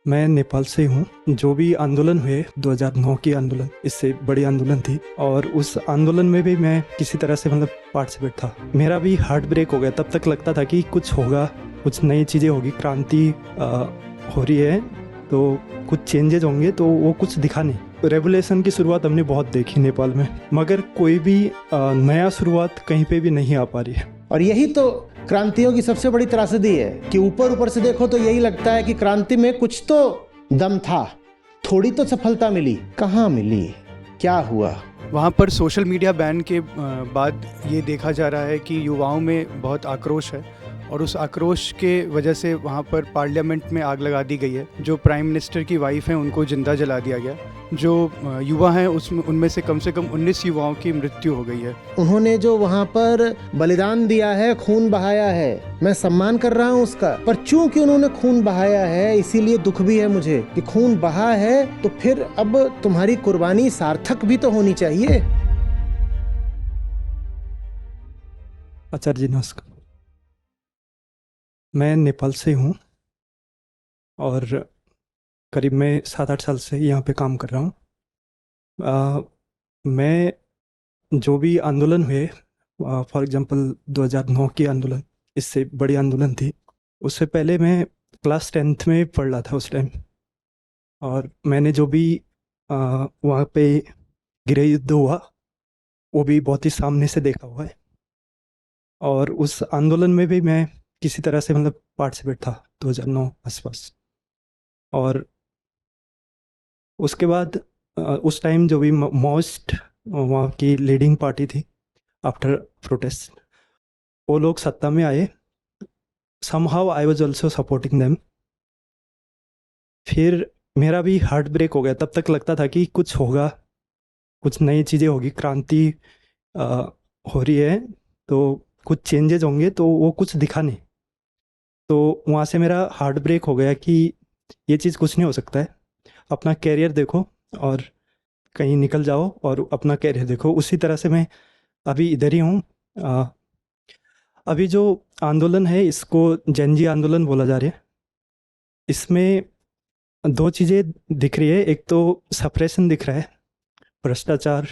मैं नेपाल से हूँ। जो भी आंदोलन हुए 2009 की आंदोलन, इससे बड़ी आंदोलन थी और उस आंदोलन में भी मैं किसी तरह से पार्टिसिपेट था। मेरा भी हार्ट ब्रेक हो गया। तब तक लगता था कि कुछ होगा, कुछ नई चीज़ें होगी, क्रांति हो रही है तो कुछ चेंजेज होंगे, तो वो कुछ दिखा नहीं। रेवोल्यूशन की शुरुआत हमने बहुत देखी नेपाल में, मगर कोई भी नया शुरुआत कहीं पे भी नहीं आ पा रही है। और यही तो क्रांतियों की सबसे बड़ी त्रासदी है कि ऊपर से देखो तो यही लगता है कि क्रांति में कुछ तो दम था, थोड़ी तो सफलता मिली। कहाँ मिली, क्या हुआ? वहाँ पर सोशल मीडिया बैन के बाद ये देखा जा रहा है कि युवाओं में बहुत आक्रोश है और उस आक्रोश के वजह से वहाँ पर पार्लियामेंट में आग लगा दी गई है। जो प्राइम मिनिस्टर की वाइफ हैं उनको जिंदा जला दिया गया। जो युवा हैं उनमें से कम 19 युवाओं की मृत्यु हो गई है। उन्होंने जो वहाँ पर बलिदान दिया है, खून बहाया है, मैं सम्मान कर रहा हूँ उसका, पर चूंकि उन्होंने खून बहाया है इसीलिए दुख भी है मुझे कि खून बहा है तो फिर अब तुम्हारी कुर्बानी सार्थक भी तो होनी चाहिए। आचार्य जी नमस्कार। मैं नेपाल से हूँ और करीब मैं 7-8 साल से यहाँ पे काम कर रहा हूँ। मैं जो भी आंदोलन हुए, फॉर एग्जांपल 2009 की आंदोलन, इससे बड़ी आंदोलन थी। उससे पहले मैं क्लास 10th में पढ़ रहा था उस टाइम, और मैंने जो भी वहाँ पे गृह युद्ध हुआ वो भी बहुत ही सामने से देखा हुआ है। और उस आंदोलन में भी मैं किसी तरह से पार्टिसिपेट था 2009 आसपास। और उसके बाद उस टाइम जो भी मोस्ट वहाँ की लीडिंग पार्टी थी आफ्टर प्रोटेस्ट, वो लोग सत्ता में आए। Somehow I was also supporting them. फिर मेरा भी हार्ट ब्रेक हो गया। तब तक लगता था कि कुछ होगा, कुछ नई चीज़ें होगी, क्रांति हो रही है तो कुछ चेंजेज होंगे, तो वो कुछ दिखा नहीं। तो वहाँ से मेरा हार्ट ब्रेक हो गया कि ये चीज़ कुछ नहीं हो सकता है। अपना कैरियर देखो और कहीं निकल जाओ और अपना कैरियर देखो। उसी तरह से मैं अभी इधर ही हूँ। अभी जो आंदोलन है इसको जन जी आंदोलन बोला जा रहा है। इसमें दो चीज़ें दिख रही है। एक तो सप्रेशन दिख रहा है, भ्रष्टाचार,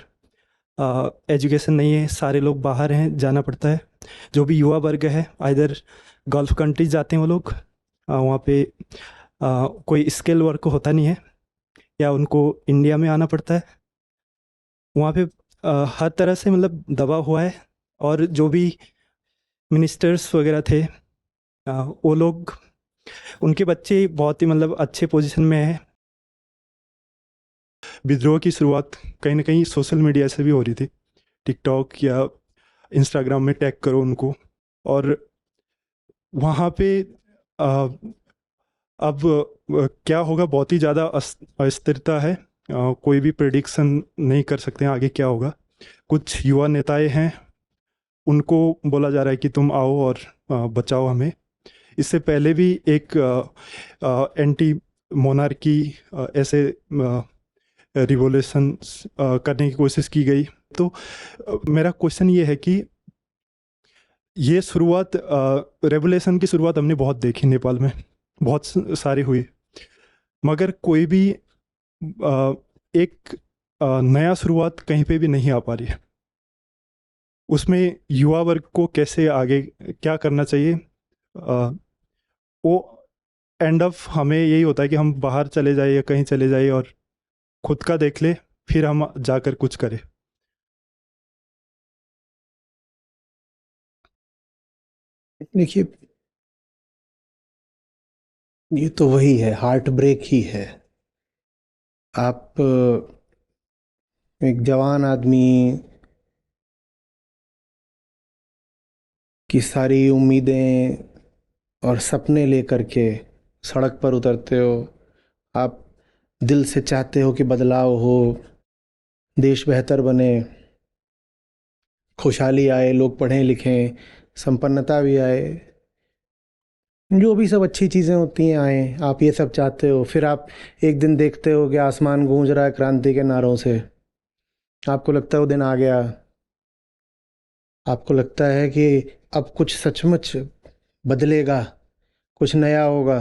एजुकेशन नहीं है, सारे लोग बाहर हैं, जाना पड़ता है। जो भी युवा वर्ग है इधर गल्फ़ कंट्रीज जाते हैं वो लोग। वहाँ पे कोई स्किल वर्क होता नहीं है, या उनको इंडिया में आना पड़ता है। वहाँ पे हर तरह से दबा हुआ है। और जो भी मिनिस्टर्स वगैरह थे, वो लोग, उनके बच्चे बहुत ही अच्छे पोजीशन में है। विद्रोह की शुरुआत कहीं ना कहीं सोशल मीडिया से भी हो रही थी। टिकटॉक या इंस्टाग्राम में टैग करो उनको, और वहाँ पे आ, अब क्या होगा, बहुत ही ज़्यादा अस्थिरता है। कोई भी प्रेडिक्शन नहीं कर सकते हैं आगे क्या होगा। कुछ युवा नेताएं हैं, उनको बोला जा रहा है कि तुम आओ और बचाओ हमें। इससे पहले भी एक एंटी मोनार्की ऐसे रिवोल्यूशन करने की कोशिश की गई। तो मेरा क्वेश्चन ये है कि ये शुरुआत, रेवोल्यूशन की शुरुआत हमने बहुत देखी नेपाल में, बहुत सारी हुई, मगर कोई भी एक नया शुरुआत कहीं पे भी नहीं आ पा रही है। उसमें युवा वर्ग को कैसे आगे क्या करना चाहिए, वो एंड ऑफ हमें यही होता है कि हम बाहर चले जाए या कहीं चले जाए और खुद का देख ले, फिर हम जाकर कुछ करें। देखिए, ये तो वही है, हार्ट ब्रेक ही है। आप एक जवान आदमी की सारी उम्मीदें और सपने लेकर के सड़क पर उतरते हो। आप दिल से चाहते हो कि बदलाव हो, देश बेहतर बने, खुशहाली आए, लोग पढ़ें लिखें, संपन्नता भी आए, जो भी सब अच्छी चीज़ें होती हैं आए। आप ये सब चाहते हो, फिर आप एक दिन देखते हो कि आसमान गूंज रहा है क्रांति के नारों से। आपको लगता है वो दिन आ गया। आपको लगता है कि अब कुछ सचमुच बदलेगा, कुछ नया होगा।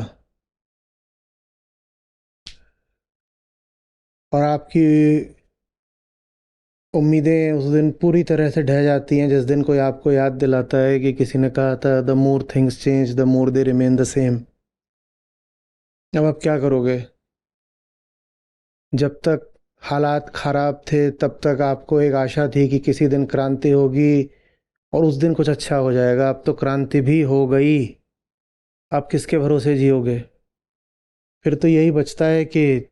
और आपकी उम्मीदें उस दिन पूरी तरह से ढह जाती हैं जिस दिन कोई आपको याद दिलाता है कि किसी ने कहा था the more things change the more they remain the same. अब आप क्या करोगे? जब तक हालात ख़राब थे तब तक आपको एक आशा थी कि किसी दिन क्रांति होगी और उस दिन कुछ अच्छा हो जाएगा। अब तो क्रांति भी हो गई, आप किसके भरोसे जियोगे? फिर तो यही बचता है कि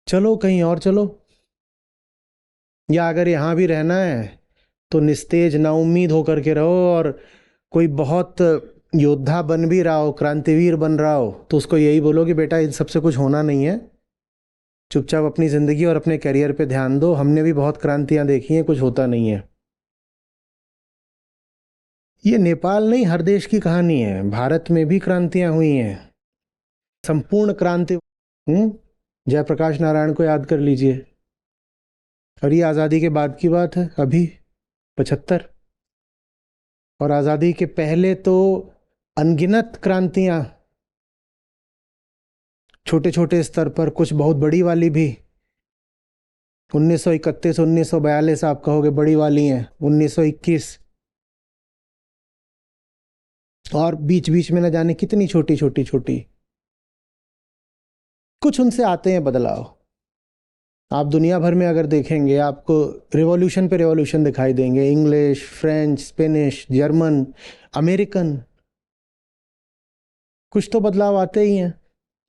चलो कहीं और चलो, या अगर यहाँ भी रहना है तो निस्तेज नाउम्मीद होकर के रहो, और कोई बहुत योद्धा बन भी रहा हो, क्रांतिवीर बन रहा हो, तो उसको यही बोलो कि बेटा इन सबसे कुछ होना नहीं है, चुपचाप अपनी ज़िंदगी और अपने करियर पे ध्यान दो। हमने भी बहुत क्रांतियाँ देखी हैं, कुछ होता नहीं है। ये नेपाल नहीं, हर देश की कहानी है। भारत में भी क्रांतियाँ हुई हैं, संपूर्ण क्रांति। जयप्रकाश नारायण को याद कर लीजिए, और ये आज़ादी के बाद की बात है, अभी 75। और आज़ादी के पहले तो अनगिनत क्रांतियाँ, छोटे छोटे स्तर पर, कुछ बहुत बड़ी वाली भी। 1931 1942 आप कहोगे बड़ी वाली हैं, 1921, और बीच बीच में न जाने कितनी छोटी छोटी छोटी। कुछ उनसे आते हैं बदलाव। आप दुनिया भर में अगर देखेंगे आपको रिवॉल्यूशन पे रिवॉल्यूशन दिखाई देंगे, English, French, Spanish, German, American. कुछ तो बदलाव आते ही हैं।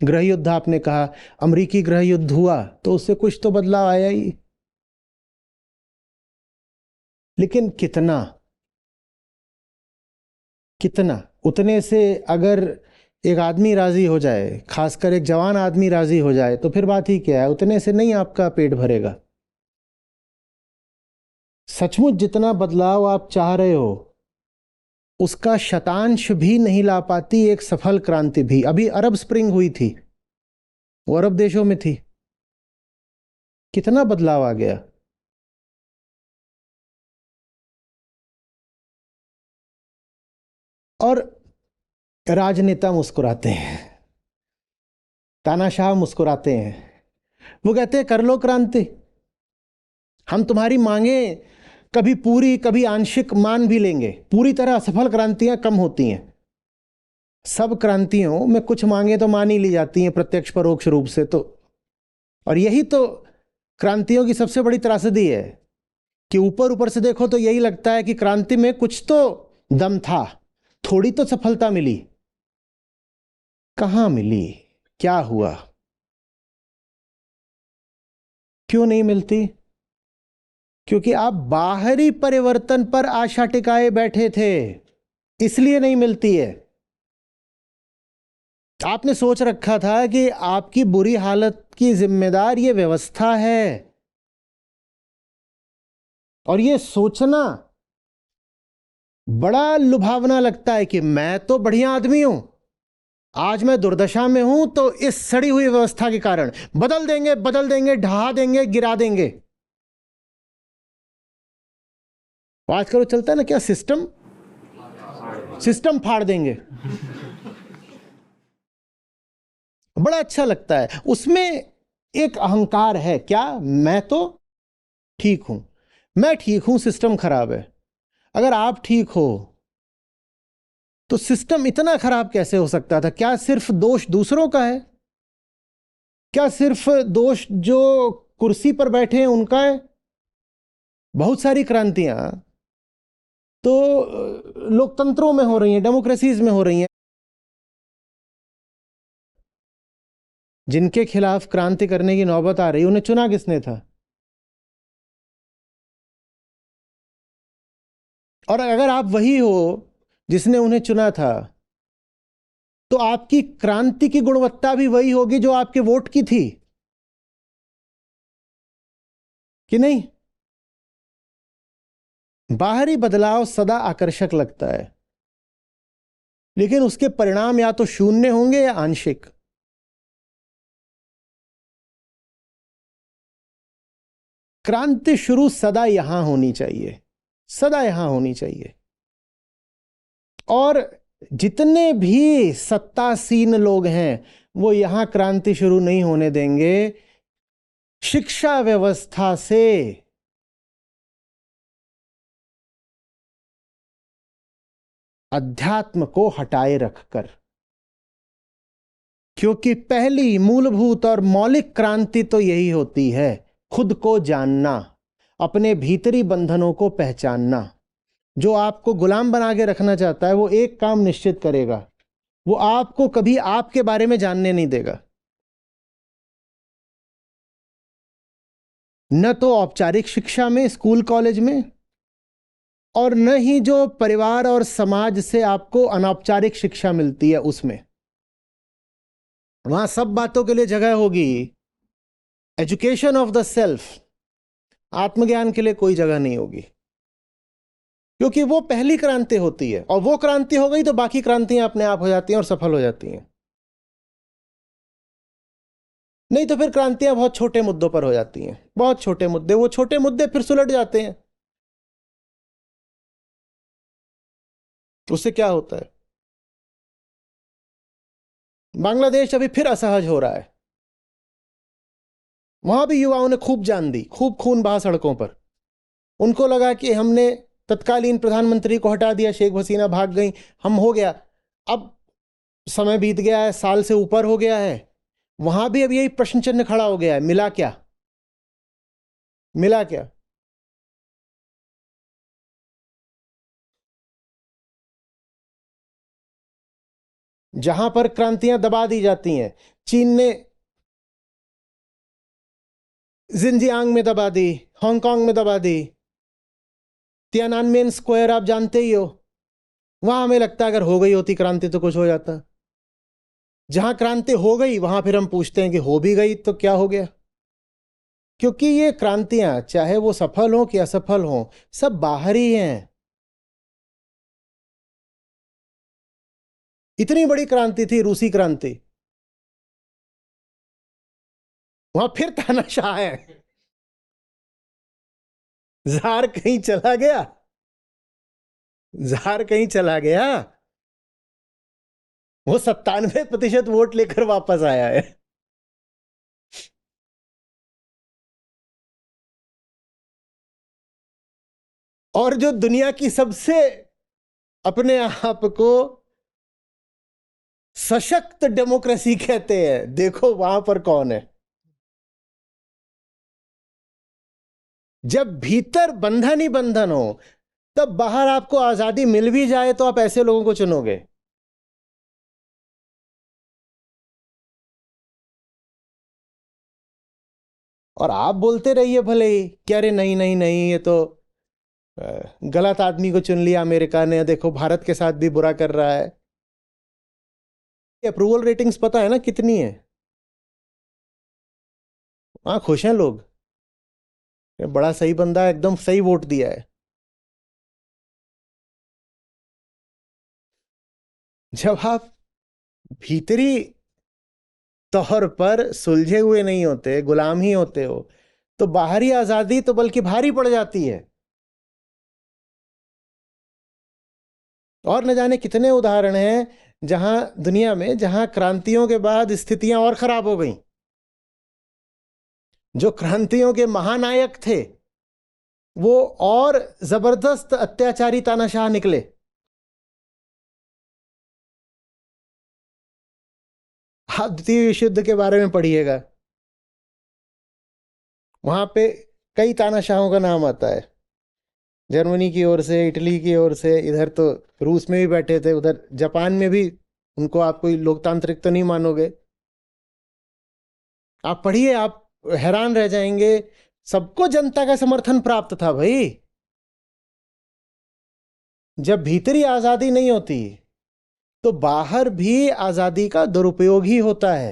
गृह युद्ध आपने कहा, अमेरिकी गृह युद्ध हुआ तो उससे कुछ तो बदलाव आया ही, लेकिन कितना कितना? उतने से अगर एक आदमी राजी हो जाए, खासकर एक जवान आदमी राजी हो जाए, तो फिर बात ही क्या है। उतने से नहीं आपका पेट भरेगा। सचमुच जितना बदलाव आप चाह रहे हो उसका शतांश भी नहीं ला पाती एक सफल क्रांति भी। अभी अरब स्प्रिंग हुई थी, वो अरब देशों में थी, कितना बदलाव आ गया। और राजनेता मुस्कुराते हैं, तानाशाह मुस्कुराते हैं, वो कहते हैं कर लो क्रांति, हम तुम्हारी मांगे कभी पूरी कभी आंशिक मान भी लेंगे। पूरी तरह असफल क्रांतियां कम होती हैं, सब क्रांतियों में कुछ मांगे तो मान ही ली जाती हैं प्रत्यक्ष परोक्ष रूप से। तो और यही तो क्रांतियों की सबसे बड़ी त्रासदी है कि ऊपर ऊपर से देखो तो यही लगता है कि क्रांति में कुछ तो दम था, थोड़ी तो सफलता मिली। कहां मिली? क्या हुआ? क्यों नहीं मिलती? क्योंकि आप बाहरी परिवर्तन पर आशा टिकाए बैठे थे, इसलिए नहीं मिलती है। आपने सोच रखा था कि आपकी बुरी हालत की जिम्मेदार ये व्यवस्था है, और ये सोचना बड़ा लुभावना लगता है कि मैं तो बढ़िया आदमी हूं, आज मैं दुर्दशा में हूं तो इस सड़ी हुई व्यवस्था के कारण बदल देंगे, ढहा देंगे, गिरा देंगे। आजकल चलता है ना क्या, सिस्टम फाड़ देंगे। बड़ा अच्छा लगता है, उसमें एक अहंकार है। क्या मैं तो ठीक हूं, मैं ठीक हूं, सिस्टम खराब है। अगर आप ठीक हो तो सिस्टम इतना खराब कैसे हो सकता था? क्या सिर्फ दोष दूसरों का है? क्या सिर्फ दोष जो कुर्सी पर बैठे हैं उनका है? बहुत सारी क्रांतियां तो लोकतंत्रों में हो रही हैं, डेमोक्रेसीज में हो रही हैं। जिनके खिलाफ क्रांति करने की नौबत आ रही, उन्हें चुना किसने था? और अगर आप वही हो जिसने उन्हें चुना था, तो आपकी क्रांति की गुणवत्ता भी वही होगी जो आपके वोट की थी, कि नहीं? बाहरी बदलाव सदा आकर्षक लगता है, लेकिन उसके परिणाम या तो शून्य होंगे या आंशिक। क्रांति शुरू सदा यहां होनी चाहिए, सदा यहां होनी चाहिए। और जितने भी सत्तासीन लोग हैं वो यहां क्रांति शुरू नहीं होने देंगे, शिक्षा व्यवस्था से अध्यात्म को हटाए रखकर, क्योंकि पहली मूलभूत और मौलिक क्रांति तो यही होती है, खुद को जानना, अपने भीतरी बंधनों को पहचानना। जो आपको गुलाम बना के रखना चाहता है वो एक काम निश्चित करेगा, वो आपको कभी आपके बारे में जानने नहीं देगा। न तो औपचारिक शिक्षा में, स्कूल कॉलेज में, और न ही जो परिवार और समाज से आपको अनौपचारिक शिक्षा मिलती है उसमें। वहां सब बातों के लिए जगह होगी, एजुकेशन ऑफ द सेल्फ, आत्मज्ञान के लिए कोई जगह नहीं होगी, क्योंकि वो पहली क्रांति होती है, और वो क्रांति हो गई तो बाकी क्रांतियां अपने आप हो जाती हैं और सफल हो जाती हैं। नहीं तो फिर क्रांतियां बहुत छोटे मुद्दों पर हो जाती हैं, बहुत छोटे मुद्दे, वो छोटे मुद्दे फिर सुलट जाते हैं। उससे क्या होता है? बांग्लादेश अभी फिर असहज हो रहा है, वहां भी युवाओं ने खूब जान दी, खूब खून बहा सड़कों पर। उनको लगा कि हमने तत्कालीन प्रधानमंत्री को हटा दिया, शेख हसीना भाग गई, हम हो गया। अब समय बीत गया है, साल से ऊपर हो गया है, वहां भी अब यही प्रश्न चिन्ह खड़ा हो गया है, मिला क्या? मिला क्या? जहां पर क्रांतियां दबा दी जाती हैं, चीन ने जिंजियांग में दबा दी, हांगकांग में दबा दी, तियानानमेन स्क्वायर आप जानते ही हो, वहां हमें लगता है अगर हो गई होती क्रांति तो कुछ हो जाता। जहां क्रांति हो गई वहां फिर हम पूछते हैं कि हो भी गई तो क्या हो गया? क्योंकि ये क्रांतियां, चाहे वो सफल हो कि असफल हो, सब बाहरी हैं। इतनी बड़ी क्रांति थी रूसी क्रांति, वहां फिर तानाशाह है, जार कहीं चला गया, जार कहीं चला गया, वो 97% वोट लेकर वापस आया है। और जो दुनिया की सबसे अपने आप को सशक्त डेमोक्रेसी कहते हैं, देखो वहां पर कौन है। जब भीतर बंधन ही बंधन हो, तब बाहर आपको आजादी मिल भी जाए तो आप ऐसे लोगों को चुनोगे। और आप बोलते रहिए भले ही कि अरे नहीं नहीं नहीं, ये तो गलत आदमी को चुन लिया अमेरिका ने, देखो भारत के साथ भी बुरा कर रहा है। अप्रूवल रेटिंग्स पता है ना कितनी है? हाँ, खुश हैं लोग, ये बड़ा सही बंदा है, एकदम सही वोट दिया है। जब आप भीतरी तौर पर सुलझे हुए नहीं होते, गुलाम ही होते हो, तो बाहरी आजादी तो बल्कि भारी पड़ जाती है। और न जाने कितने उदाहरण हैं जहां दुनिया में, जहां क्रांतियों के बाद स्थितियां और खराब हो गई। जो क्रांतियों के महानायक थे वो और जबरदस्त अत्याचारी तानाशाह निकले। आप द्वितीय विश्व युद्ध के बारे में पढ़िएगा, वहां पे कई तानाशाहों का नाम आता है, जर्मनी की ओर से, इटली की ओर से, इधर तो रूस में भी बैठे थे, उधर जापान में भी। उनको आप कोई लोकतांत्रिक तो नहीं मानोगे, आप पढ़िए, आप हैरान रह जाएंगे। सबको जनता का समर्थन प्राप्त था भाई। जब भीतरी आजादी नहीं होती तो बाहर भी आजादी का दुरुपयोग ही होता है।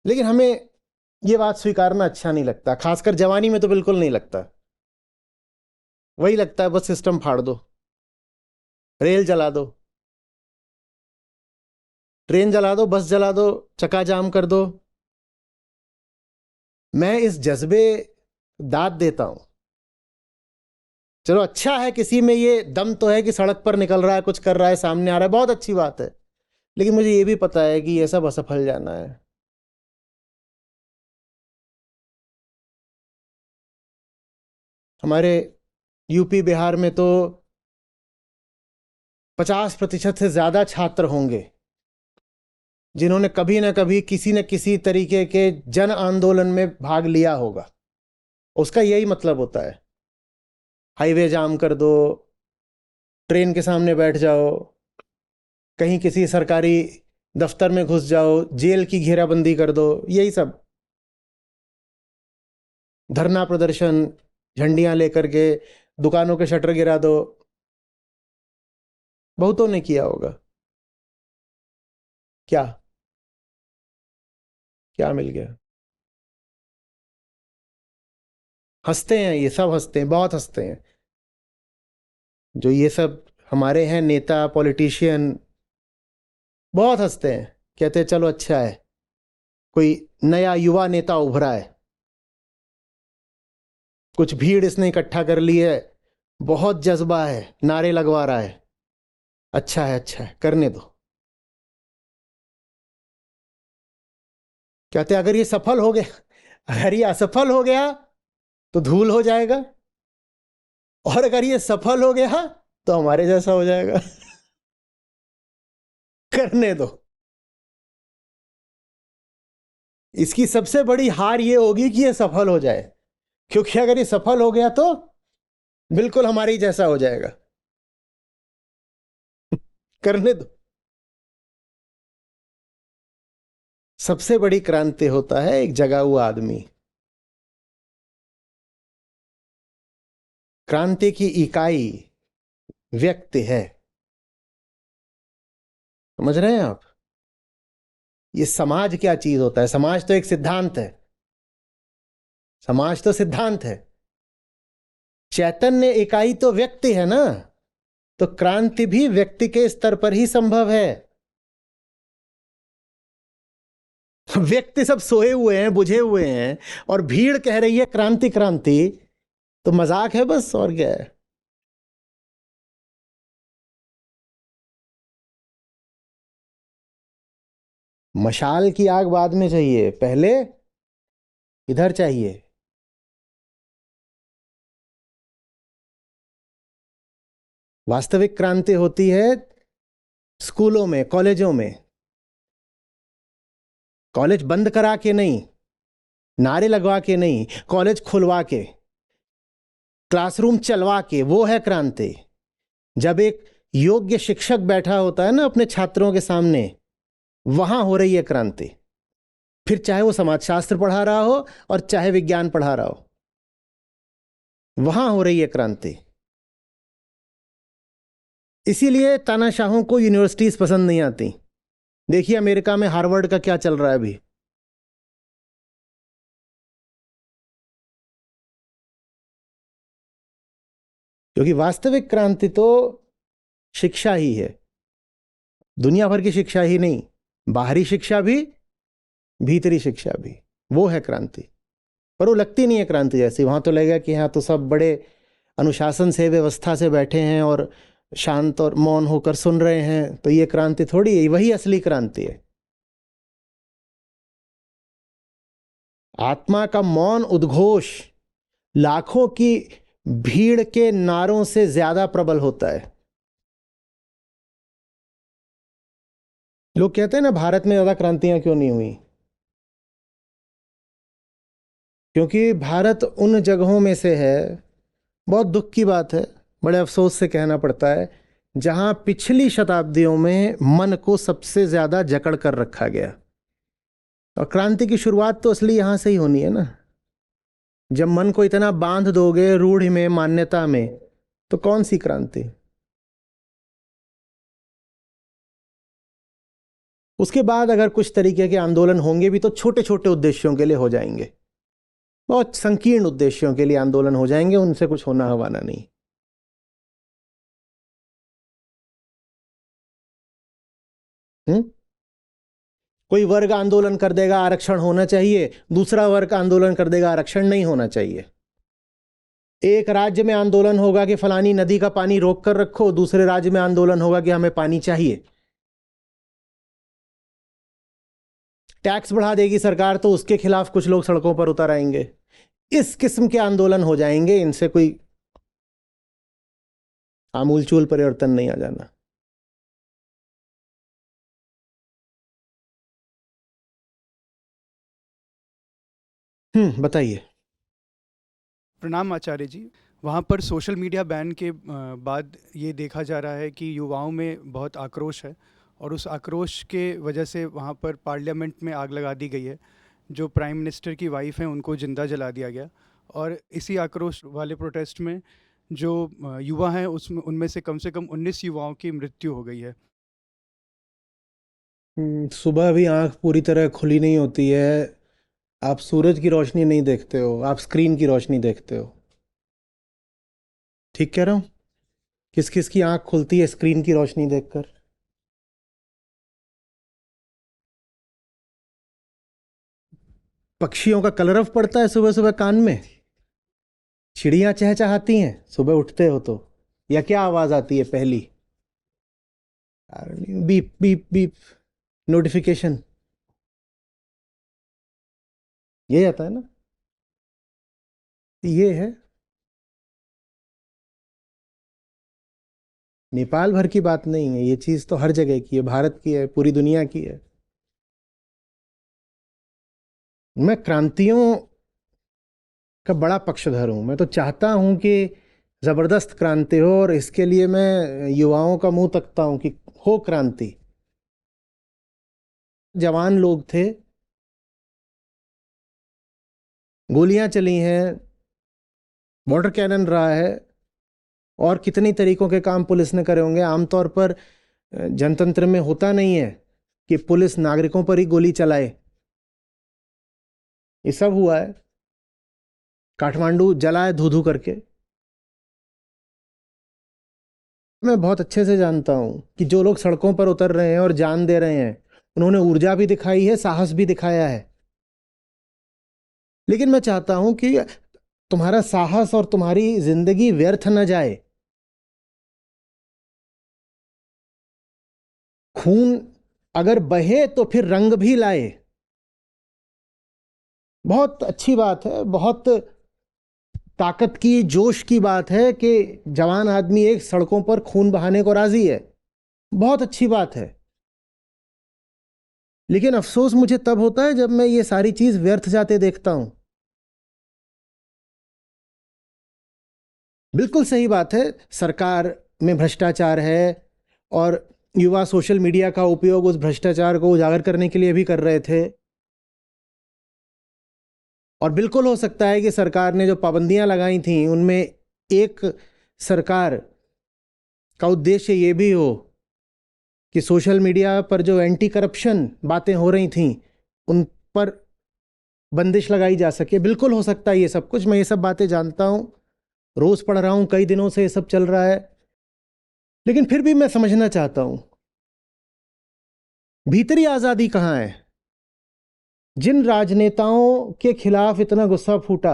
लेकिन हमें यह बात स्वीकारना अच्छा नहीं लगता, खासकर जवानी में तो बिल्कुल नहीं लगता। वही लगता है बस सिस्टम फाड़ दो, रेल जला दो, ट्रेन जला दो, बस जला दो, चक्का जाम कर दो। मैं इस जज्बे दाद देता हूं। चलो अच्छा है, किसी में ये दम तो है कि सड़क पर निकल रहा है, कुछ कर रहा है, सामने आ रहा है, बहुत अच्छी बात है। लेकिन मुझे ये भी पता है कि ये सब असफल जाना है। हमारे यूपी बिहार में तो 50% से ज़्यादा छात्र होंगे जिन्होंने कभी ना कभी किसी न किसी तरीके के जन आंदोलन में भाग लिया होगा। उसका यही मतलब होता है, हाईवे जाम कर दो, ट्रेन के सामने बैठ जाओ, कहीं किसी सरकारी दफ्तर में घुस जाओ, जेल की घेराबंदी कर दो, यही सब। धरना प्रदर्शन, झंडियां लेकर के दुकानों के शटर गिरा दो, बहुतों ने किया होगा। क्या क्या मिल गया? हंसते हैं, ये सब हंसते हैं, बहुत हंसते हैं। जो ये सब हमारे हैं नेता पॉलिटिशियन, बहुत हंसते हैं, कहते हैं चलो अच्छा है, कोई नया युवा नेता उभरा है, कुछ भीड़ इसने इकट्ठा कर ली है, बहुत जज्बा है, नारे लगवा रहा है, अच्छा है अच्छा है, करने दो। कहते हैं अगर ये सफल हो गया, अगर ये असफल हो गया तो धूल हो जाएगा, और अगर ये सफल हो गया तो हमारे जैसा हो जाएगा। करने दो। इसकी सबसे बड़ी हार ये होगी कि ये सफल हो जाए, क्योंकि अगर ये सफल हो गया तो बिल्कुल हमारे ही जैसा हो जाएगा। करने दो। सबसे बड़ी क्रांति होता है एक जगा हुआ आदमी। क्रांति की इकाई व्यक्ति है। समझ रहे हैं आप? ये समाज क्या चीज होता है? समाज तो एक सिद्धांत है, समाज तो सिद्धांत है। चैतन्य इकाई तो व्यक्ति है ना, तो क्रांति भी व्यक्ति के स्तर पर ही संभव है। व्यक्ति सब सोए हुए हैं, बुझे हुए हैं, और भीड़ कह रही है क्रांति क्रांति, तो मजाक है बस, और क्या है। मशाल की आग बाद में चाहिए, पहले इधर चाहिए। वास्तविक क्रांति होती है स्कूलों में, कॉलेजों में। कॉलेज बंद करा के नहीं, नारे लगवा के नहीं, कॉलेज खुलवा के, क्लासरूम चलवा के, वो है क्रांति। जब एक योग्य शिक्षक बैठा होता है ना अपने छात्रों के सामने, वहां हो रही है क्रांति। फिर चाहे वो समाजशास्त्र पढ़ा रहा हो और चाहे विज्ञान पढ़ा रहा हो, वहां हो रही है क्रांति। इसीलिए तानाशाहों को यूनिवर्सिटीज पसंद नहीं आती। देखिए अमेरिका में हार्वर्ड का क्या चल रहा है अभी। क्योंकि वास्तविक क्रांति तो शिक्षा ही है, दुनिया भर की शिक्षा ही नहीं, बाहरी शिक्षा भी, भीतरी शिक्षा भी, वो है क्रांति। पर वो लगती नहीं है क्रांति जैसी। वहां तो लगेगा कि हाँ तो सब बड़े अनुशासन से, व्यवस्था से बैठे हैं और शांत और मौन होकर सुन रहे हैं, तो ये क्रांति थोड़ी है, वही असली क्रांति है। आत्मा का मौन उद्घोष लाखों की भीड़ के नारों से ज्यादा प्रबल होता है। लोग कहते हैं ना भारत में ज्यादा क्रांतियां क्यों नहीं हुई? क्योंकि भारत उन जगहों में से है, बहुत दुख की बात है, बड़े अफसोस से कहना पड़ता है, जहां पिछली शताब्दियों में मन को सबसे ज्यादा जकड़ कर रखा गया। और क्रांति की शुरुआत तो असली यहां से ही होनी है ना। जब मन को इतना बांध दोगे रूढ़ में, मान्यता में, तो कौन सी क्रांति? उसके बाद अगर कुछ तरीके के आंदोलन होंगे भी तो छोटे छोटे उद्देश्यों के लिए हो जाएंगे, बहुत संकीर्ण उद्देश्यों के लिए आंदोलन हो जाएंगे, उनसे कुछ होना हवाना नहीं। कोई वर्ग आंदोलन कर देगा आरक्षण होना चाहिए, दूसरा वर्ग आंदोलन कर देगा आरक्षण नहीं होना चाहिए। एक राज्य में आंदोलन होगा कि फलानी नदी का पानी रोक कर रखो, दूसरे राज्य में आंदोलन होगा कि हमें पानी चाहिए। टैक्स बढ़ा देगी सरकार तो उसके खिलाफ कुछ लोग सड़कों पर उतर आएंगे। इस किस्म के आंदोलन हो जाएंगे, इनसे कोई आमूलचूल परिवर्तन नहीं आ जाना। बताइए। प्रणाम आचार्य जी। वहाँ पर सोशल मीडिया बैन के बाद ये देखा जा रहा है कि युवाओं में बहुत आक्रोश है और उस आक्रोश के वजह से वहाँ पर पार्लियामेंट में आग लगा दी गई है। जो प्राइम मिनिस्टर की वाइफ हैं उनको जिंदा जला दिया गया और इसी आक्रोश वाले प्रोटेस्ट में जो युवा हैं उसमें उनमें से कम 19 युवाओं की मृत्यु हो गई है। सुबह भी आंख पूरी तरह खुली नहीं होती है, आप सूरज की रोशनी नहीं देखते हो, आप स्क्रीन की रोशनी देखते हो। ठीक कह रहा हूँ? किस किस की आंख खुलती है स्क्रीन की रोशनी देखकर? पक्षियों का कलरव पड़ता है सुबह सुबह कान में, चिड़ियां चहचहाती हैं सुबह उठते हो तो, या क्या आवाज आती है पहली? बीप बीप बीप, नोटिफिकेशन, ये आता है ना। ये है नेपाल भर की बात नहीं है, ये चीज तो हर जगह की है, भारत की है, पूरी दुनिया की है। मैं क्रांतियों का बड़ा पक्षधर हूं। मैं तो चाहता हूं कि जबरदस्त क्रांति हो और इसके लिए मैं युवाओं का मुंह तकता हूं कि हो क्रांति। जवान लोग थे, गोलियां चली हैं, वाटर कैनन रहा है, और कितनी तरीकों के काम पुलिस ने करे होंगे। आमतौर पर जनतंत्र में होता नहीं है कि पुलिस नागरिकों पर ही गोली चलाए। ये सब हुआ है, काठमांडू जला है धू धू करके। मैं बहुत अच्छे से जानता हूं कि जो लोग सड़कों पर उतर रहे हैं और जान दे रहे हैं, उन्होंने ऊर्जा भी दिखाई है, साहस भी दिखाया है। लेकिन मैं चाहता हूं कि तुम्हारा साहस और तुम्हारी जिंदगी व्यर्थ न जाए। खून अगर बहे तो फिर रंग भी लाए। बहुत अच्छी बात है, बहुत ताकत की, जोश की बात है कि जवान आदमी एक सड़कों पर खून बहाने को राजी है। बहुत अच्छी बात है। लेकिन अफसोस मुझे तब होता है जब मैं ये सारी चीज व्यर्थ जाते देखता हूं। बिल्कुल सही बात है, सरकार में भ्रष्टाचार है और युवा सोशल मीडिया का उपयोग उस भ्रष्टाचार को उजागर करने के लिए भी कर रहे थे। और बिल्कुल हो सकता है कि सरकार ने जो पाबंदियां लगाई थी उनमें एक सरकार का उद्देश्य ये भी हो कि सोशल मीडिया पर जो एंटी करप्शन बातें हो रही थीं उन पर बंदिश लगाई जा सके। बिल्कुल हो सकता है ये सब कुछ, मैं ये सब बातें जानता हूं, रोज पढ़ रहा हूं, कई दिनों से ये सब चल रहा है। लेकिन फिर भी मैं समझना चाहता हूं भीतरी आजादी कहां है। जिन राजनेताओं के खिलाफ इतना गुस्सा फूटा,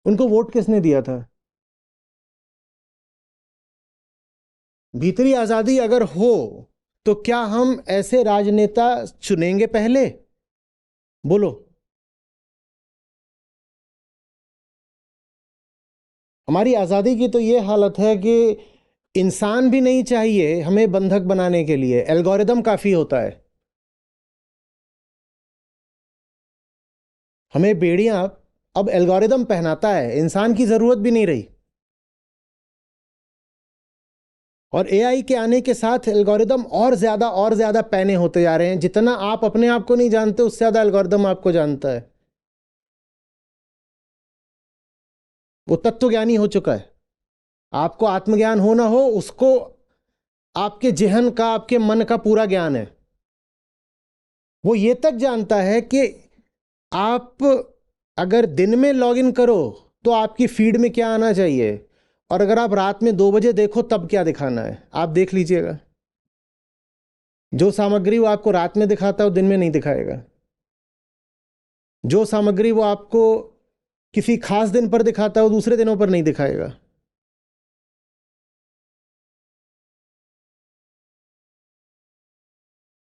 उनको वोट किसने दिया था? भीतरी आजादी अगर हो तो क्या हम ऐसे राजनेता चुनेंगे पहले? बोलो। हमारी आजादी की तो यह हालत है कि इंसान भी नहीं चाहिए हमें बंधक बनाने के लिए, एल्गोरिदम काफी होता है। हमें बेड़ियां अब एल्गोरिदम पहनाता है, इंसान की जरूरत भी नहीं रही। और एआई के आने के साथ एल्गोरिदम और ज्यादा पैने होते जा रहे हैं। जितना आप अपने आप को नहीं जानते, उससे ज्यादा एल्गोरिदम आपको जानता है। वो तत्वज्ञानी हो चुका है। आपको आत्मज्ञान हो ना हो, उसको आपके जेहन का, आपके मन का पूरा ज्ञान है। वो ये तक जानता है कि आप अगर दिन में लॉगिन करो तो आपकी फीड में क्या आना चाहिए, और अगर आप रात में 2 बजे देखो तब क्या दिखाना है। आप देख लीजिएगा, जो सामग्री वो आपको रात में दिखाता है वो दिन में नहीं दिखाएगा। जो सामग्री वो आपको किसी खास दिन पर दिखाता है वो दूसरे दिनों पर नहीं दिखाएगा।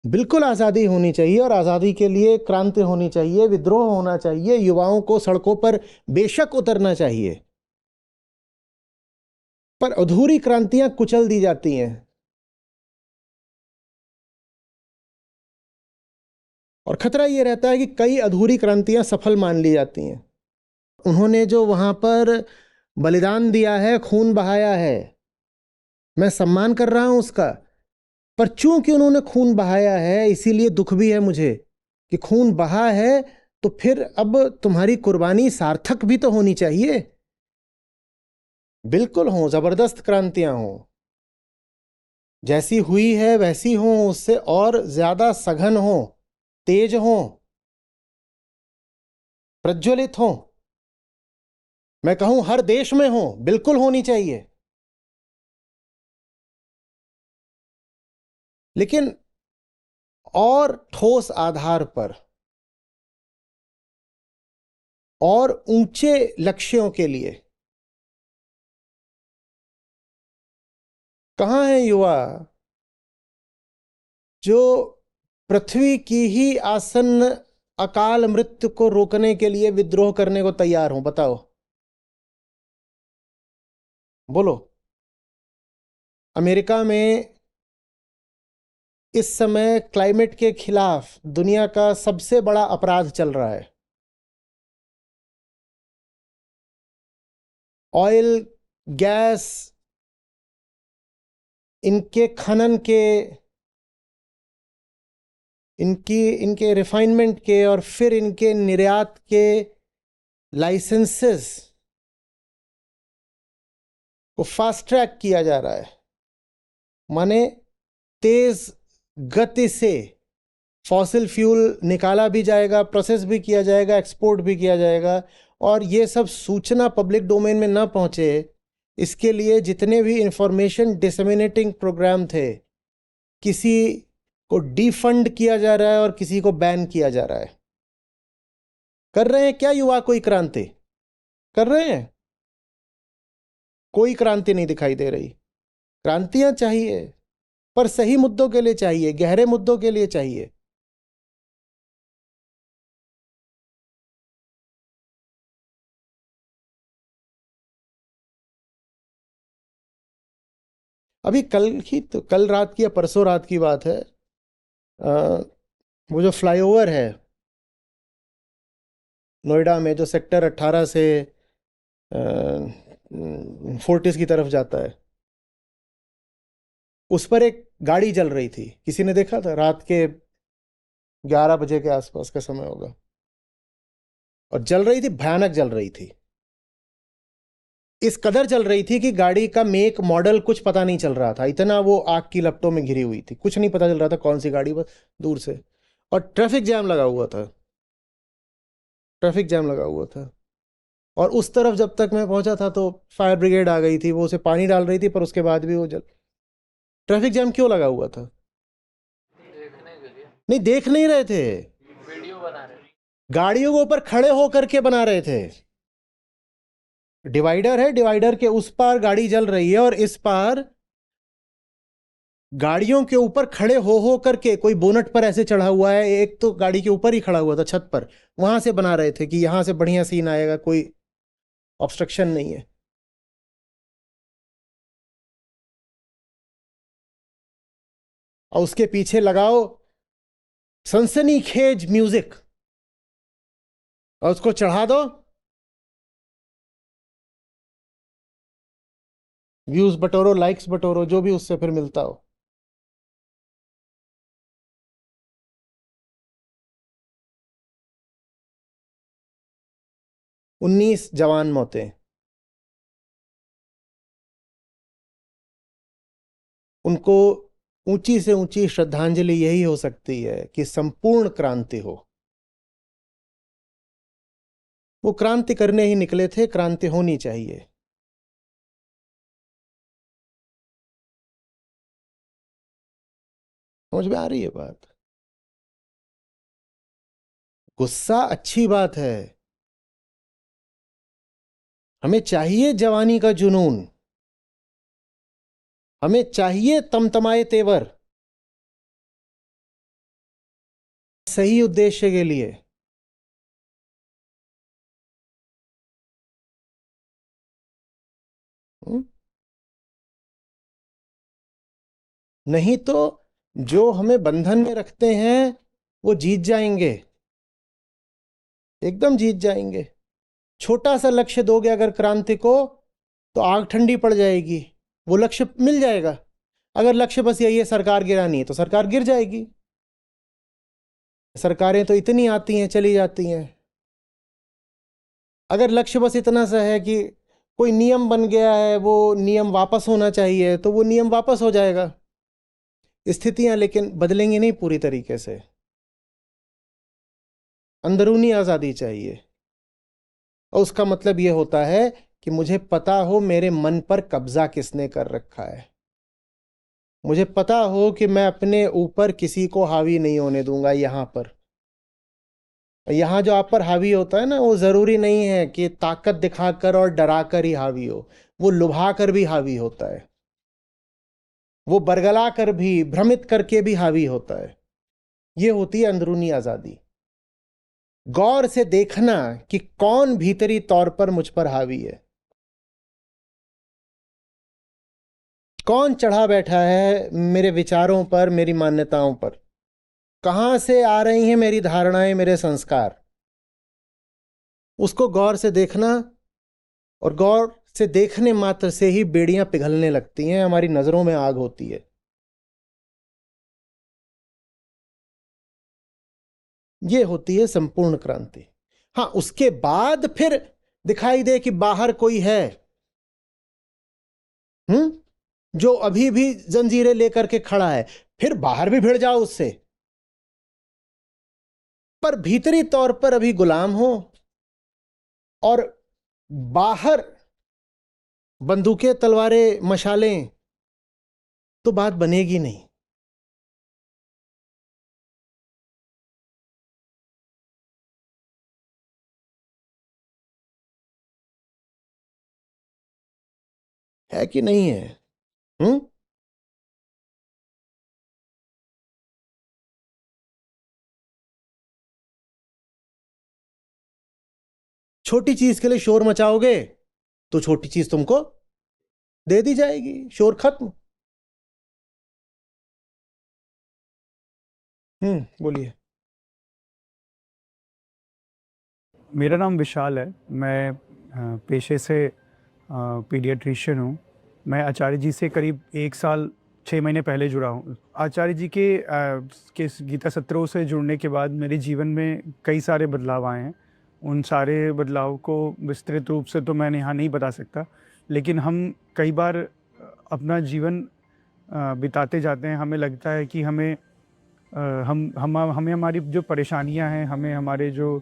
बिल्कुल आज़ादी होनी चाहिए और आज़ादी के लिए क्रांति होनी चाहिए, विद्रोह होना चाहिए, युवाओं को सड़कों पर बेशक उतरना चाहिए, पर अधूरी क्रांतियां कुचल दी जाती हैं। और खतरा यह रहता है कि कई अधूरी क्रांतियां सफल मान ली जाती हैं। उन्होंने जो वहां पर बलिदान दिया है, खून बहाया है, मैं सम्मान कर रहा हूं उसका, पर चूंकि उन्होंने खून बहाया है इसीलिए दुख भी है मुझे कि खून बहा है, तो फिर अब तुम्हारी कुर्बानी सार्थक भी तो होनी चाहिए। बिल्कुल हो, जबरदस्त क्रांतियां हो, जैसी हुई है वैसी हो, उससे और ज्यादा सघन हो, तेज हो, प्रज्वलित हो, मैं कहूं हर देश में हो, बिल्कुल होनी चाहिए। लेकिन और ठोस आधार पर और ऊंचे लक्ष्यों के लिए कहां है युवा जो पृथ्वी की ही आसन्न अकाल मृत्यु को रोकने के लिए विद्रोह करने को तैयार हो? बताओ, बोलो। अमेरिका में इस समय क्लाइमेट के खिलाफ दुनिया का सबसे बड़ा अपराध चल रहा है। ऑयल, गैस, इनके खनन के, इनके रिफाइनमेंट के और फिर इनके निर्यात के लाइसेंसेस को फास्ट ट्रैक किया जा रहा है। माने तेज गति से फॉसिल फ्यूल निकाला भी जाएगा, प्रोसेस भी किया जाएगा, एक्सपोर्ट भी किया जाएगा, और ये सब सूचना पब्लिक डोमेन में ना पहुंचे, इसके लिए जितने भी इंफॉर्मेशन डिसेमिनेटिंग प्रोग्राम थे, किसी को डिफंड किया जा रहा है और किसी को बैन किया जा रहा है। कर रहे हैं क्या युवा कोई क्रांति? कर रहे हैं? कोई क्रांति नहीं दिखाई दे रही। क्रांतियां चाहिए, पर सही मुद्दों के लिए चाहिए, गहरे मुद्दों के लिए चाहिए। अभी कल रात की या परसों रात की बात है, वो जो फ्लाईओवर है नोएडा में, जो सेक्टर 18 से फोर्टिस की तरफ जाता है, उस पर एक गाड़ी जल रही थी। किसी ने देखा था? रात के 11 बजे के आसपास का समय होगा, और जल रही थी, भयानक जल रही थी। इस कदर जल रही थी कि गाड़ी का मेक मॉडल कुछ पता नहीं चल रहा था, इतना वो आग की लपटों में घिरी हुई थी, कुछ नहीं पता चल रहा था कौन सी गाड़ी, बस दूर से। और ट्रैफिक जैम लगा हुआ था, ट्रैफिक जैम लगा हुआ था। और उस तरफ जब तक मैं पहुंचा था तो फायर ब्रिगेड आ गई थी, वो उसे पानी डाल रही थी, पर उसके बाद भी वो ट्रैफिक जैम क्यों लगा हुआ था? नहीं, देख नहीं रहे थे, गाड़ियों के ऊपर खड़े होकर के बना रहे थे। डिवाइडर है, डिवाइडर के उस पार गाड़ी जल रही है और इस पार गाड़ियों के ऊपर खड़े हो करके, कोई बोनट पर ऐसे चढ़ा हुआ है, एक तो गाड़ी के ऊपर ही खड़ा हुआ था छत पर, वहां से बना रहे थे कि यहां से बढ़िया सीन आएगा, कोई ऑब्स्ट्रक्शन नहीं है। और उसके पीछे लगाओ सनसनीखेज म्यूजिक और उसको चढ़ा दो, व्यूज बटोरो, लाइक्स बटोरो, जो भी उससे फिर मिलता हो। उन्नीस जवान मौतें। उनको ऊंची से ऊंची श्रद्धांजलि यही हो सकती है कि संपूर्ण क्रांति हो। वो क्रांति करने ही निकले थे, क्रांति होनी चाहिए। समझ में आ रही है बात? गुस्सा अच्छी बात है, हमें चाहिए जवानी का जुनून, हमें चाहिए तमतमाए तेवर, सही उद्देश्य के लिए। हम्म? नहीं तो जो हमें बंधन में रखते हैं वो जीत जाएंगे, एकदम जीत जाएंगे। छोटा सा लक्ष्य दोगे अगर क्रांति को तो आग ठंडी पड़ जाएगी, वो लक्ष्य मिल जाएगा। अगर लक्ष्य बस यही है सरकार गिरानी है तो सरकार गिर जाएगी। सरकारें तो इतनी आती हैं चली जाती हैं। अगर लक्ष्य बस इतना सा है कि कोई नियम बन गया है, वो नियम वापस होना चाहिए, तो वो नियम वापस हो जाएगा। स्थितियां लेकिन बदलेंगी नहीं पूरी तरीके से। अंदरूनी आज़ादी चाहिए, और उसका मतलब ये होता है कि मुझे पता हो मेरे मन पर कब्जा किसने कर रखा है। मुझे पता हो कि मैं अपने ऊपर किसी को हावी नहीं होने दूंगा। यहाँ पर, यहाँ जो आप पर हावी होता है ना, वो ज़रूरी नहीं है कि ताकत दिखाकर और डराकर ही हावी हो। वो लुभा कर भी हावी होता है, वो बरगला कर भी, भ्रमित करके भी हावी होता है। ये होती है अंदरूनी आज़ादी। गौर से देखना कि कौन भीतरी तौर पर मुझ पर हावी है, कौन चढ़ा बैठा है मेरे विचारों पर, मेरी मान्यताओं पर। कहां से आ रही हैं मेरी धारणाएं, मेरे संस्कार। उसको गौर से देखना, और गौर से देखने मात्र से ही बेड़ियां पिघलने लगती हैं, हमारी नजरों में आग होती है। ये होती है संपूर्ण क्रांति। हाँ, उसके बाद फिर दिखाई दे कि बाहर कोई है जो अभी भी जंजीरें लेकर के खड़ा है, फिर बाहर भी भिड़ जाओ उससे। पर भीतरी तौर पर अभी गुलाम हो, और बाहर बंदूकें, तलवारें, मशालें, तो बात बनेगी नहीं। है कि नहीं है? हम्म? छोटी चीज के लिए शोर मचाओगे तो छोटी चीज तुमको दे दी जाएगी, शोर खत्म। बोलिए। मेरा नाम विशाल है। मैं पेशे से पीडियाट्रिशियन हूँ। मैं आचार्य जी से करीब 1 साल 6 महीने पहले जुड़ा हूँ। आचार्य जी के गीता सत्रों से जुड़ने के बाद मेरे जीवन में कई सारे बदलाव आए हैं। उन सारे बदलाव को विस्तृत रूप से तो मैं यहाँ नहीं बता सकता, लेकिन हम कई बार अपना जीवन बिताते जाते हैं, हमें लगता है कि हमें हमें हमारी जो परेशानियां हैं, हमें हमारे जो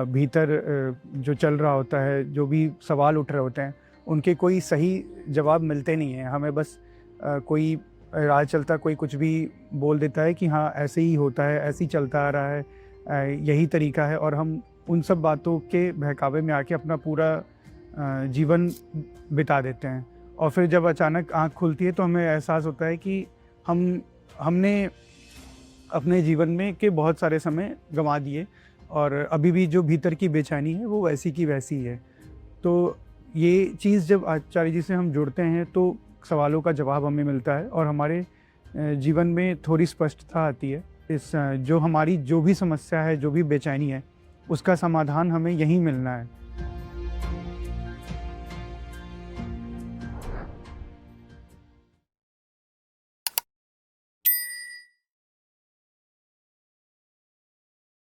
भीतर जो चल रहा होता है, जो भी सवाल उठ रहे होते हैं, उनके कोई सही जवाब मिलते नहीं हैं। हमें बस कोई राह चलता कोई कुछ भी बोल देता है कि हाँ ऐसे ही होता है, ऐसे ही चलता आ रहा है, यही तरीका है, और हम उन सब बातों के बहकावे में आके अपना पूरा जीवन बिता देते हैं। और फिर जब अचानक आँख खुलती है तो हमें एहसास होता है कि हमने अपने जीवन में के बहुत सारे समय गंवा दिए, और अभी भी जो भीतर की बेचैनी है वो वैसी की वैसी ही है। तो ये चीज़ जब आचार्य जी से हम जुड़ते हैं तो सवालों का जवाब हमें मिलता है, और हमारे जीवन में थोड़ी स्पष्टता आती है। इस जो हमारी जो भी समस्या है, जो भी बेचैनी है, उसका समाधान हमें यहीं मिलना है।